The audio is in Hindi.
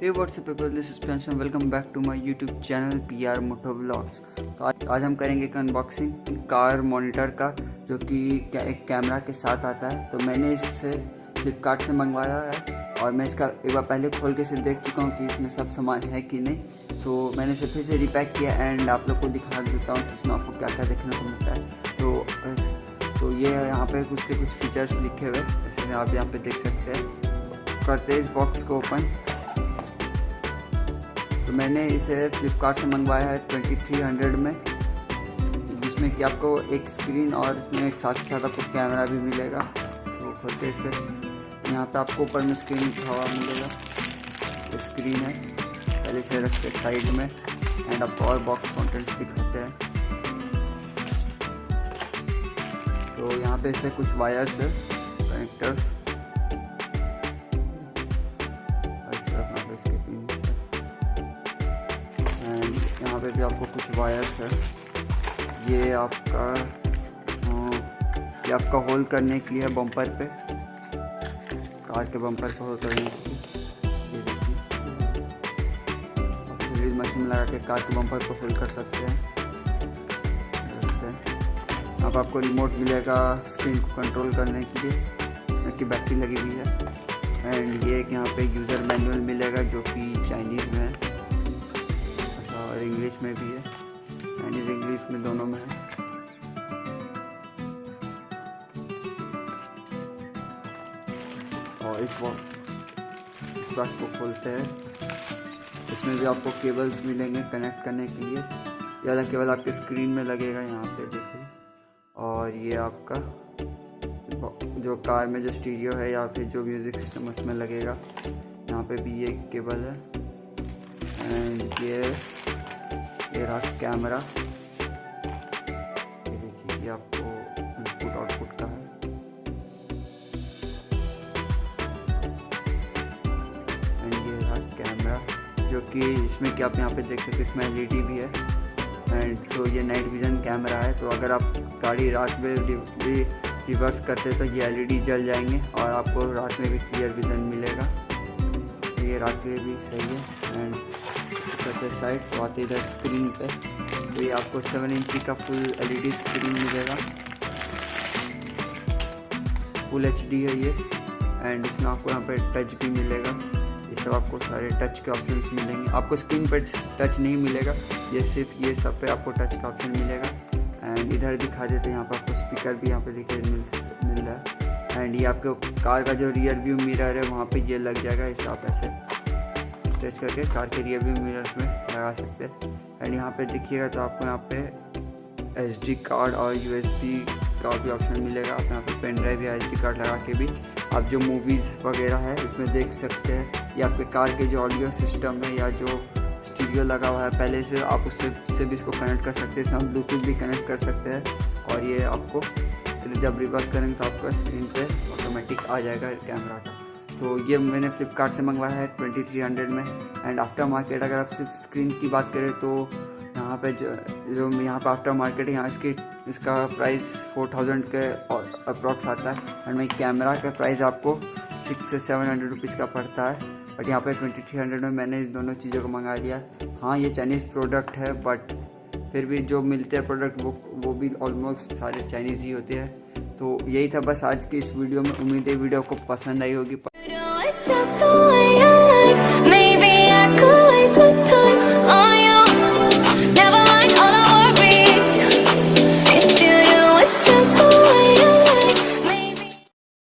Hey, what's up people, this is Pransh and welcome back to my YouTube channel PR Moto Vlogs। तो आज हम करेंगे एक अनबॉक्सिंग कार मॉनिटर का, जो कि एक कैमरा के साथ आता है। तो मैंने इसे फ्लिपकार्ट से मंगवाया है और मैं इसका एक बार पहले खोल के इसे देख चुका हूँ कि इसमें सब सामान है कि नहीं। सो मैंने इसे फिर से रिपैक किया एंड आप लोग को दिखा देता हूँ कि इसमें आपको क्या क्या देखने को मिलता है। तो ये यहाँ पे कुछ फीचर्स लिखे हुए, जैसे आप यहाँ पे देख सकते हैं। करते हैं इस बॉक्स को ओपन। तो मैंने इसे फ्लिपकार्ट से मंगवाया है 2300 में, जिसमें कि आपको एक स्क्रीन और इसमें एक साथ ही साथ आपको कैमरा भी मिलेगा। तो खोलते इसे, यहाँ पे आपको ऊपर में स्क्रीन हवा मिलेगा। तो स्क्रीन है, पहले से रखते हैं साइड में एंड आपको और बॉक्स कंटेंट दिखाते हैं। तो यहाँ पे से कुछ वायर्स है, कनेक्टर्स, इसके पिन एंड यहाँ पे भी आपको कुछ वायर्स है। ये आपका होल्ड करने के लिए बम्पर पे, कार के बम्पर पे होल्ड करने के लिए। ये देखिए, आप सीरीज मशीन लगा के कार के बम्पर को होल्ड कर सकते हैं। यहाँ पर आपको रिमोट मिलेगा स्क्रीन को कंट्रोल करने के लिए, इसकी बैटरी लगी हुई है। एंड ये यहाँ पे यूज़र मैनुअल मिलेगा जो कि चाइनीज़ में है और इंग्लिश में भी है, चाइनीज़ इंग्लिश में दोनों में है। और इस बात को खोलते हैं, इसमें भी आपको केबल्स मिलेंगे कनेक्ट करने के लिए। ये वाला केबल आपके स्क्रीन में लगेगा, यहाँ पे देखिए। और ये आपका जो कार में जो स्टीरियो है या फिर जो म्यूज़िक सिस्टम उसमें लगेगा, यहाँ पे भी ये केबल है। एंड ये रहा कैमरा, ये देखिए, ये आपको इनपुट आउटपुट का है। एंड ये रहा कैमरा, जो कि इसमें कि आप यहाँ पे देख सकते हैं, इसमें LED भी है। एंड तो ये नाइट विजन कैमरा है, तो अगर आप गाड़ी रात में भी रिवर्स करते तो ये LED जल जाएंगे और आपको रात में भी क्लियर विजन मिलेगा। तो ये रात में भी सही है। एंड करते साइड तो आते इधर स्क्रीन पे, तो ये आपको 7 इंच का फुल LED स्क्रीन मिलेगा, फुल HD है ये। एंड इसमें आपको यहाँ पे टच भी मिलेगा। ये सब आपको सारे टच के ऑप्शंस मिलेंगे। आपको स्क्रीन पे टच नहीं मिलेगा, ये सिर्फ ये सब पे आपको टच का ऑप्शन मिलेगा। एंड इधर दिखा देते, यहाँ पर आपको स्पीकर भी यहाँ पे देखिए मिल रहा है। एंड ये आपको कार का जो रियर व्यू मिरर है वहाँ पे ये लग जाएगा, इसे आप ऐसे स्ट्रेच करके कार के रियर व्यू मिरर में लगा सकते हैं। एंड यहाँ पे देखिएगा तो आपको यहाँ पे SD कार्ड और USB का भी ऑप्शन मिलेगा। आप यहाँ पे पेन ड्राइव या SD कार्ड लगा के भी आप जो मूवीज़ वगैरह है इसमें देख सकते हैं। या आपके कार के जो ऑडियो सिस्टम है या जो स्टूडियो लगा हुआ है पहले से, आप उससे भी इसको कनेक्ट कर सकते हैं। इसमें आप ब्लूटूथ भी कनेक्ट कर सकते हैं। और ये आपको जब रिवर्स करेंगे तो आपका स्क्रीन पे ऑटोमेटिक आ जाएगा कैमरा का। तो ये मैंने फ्लिपकार्ट से मंगवाया है 2300 में। एंड आफ्टर मार्केट अगर आप सिर्फ स्क्रीन की बात करें तो यहाँ पे जो यहाँ पे आफ्टर मार्केट है, यहाँ इसका प्राइस 4000 के अप्रॉक्स आता है। एंड वही कैमरा का प्राइस आपको 600 से 700 रुपीज़ का पड़ता है। बट यहाँ पे 2300 में मैंने इस दोनों चीज़ों को मंगा लिया। हाँ, ये चाइनीज़ प्रोडक्ट है, बट फिर भी जो मिलते हैं प्रोडक्ट वो भी ऑलमोस्ट सारे चाइनीज़ ही होते हैं। तो यही था बस आज की इस वीडियो में। उम्मीद है वीडियो को पसंद आई होगी।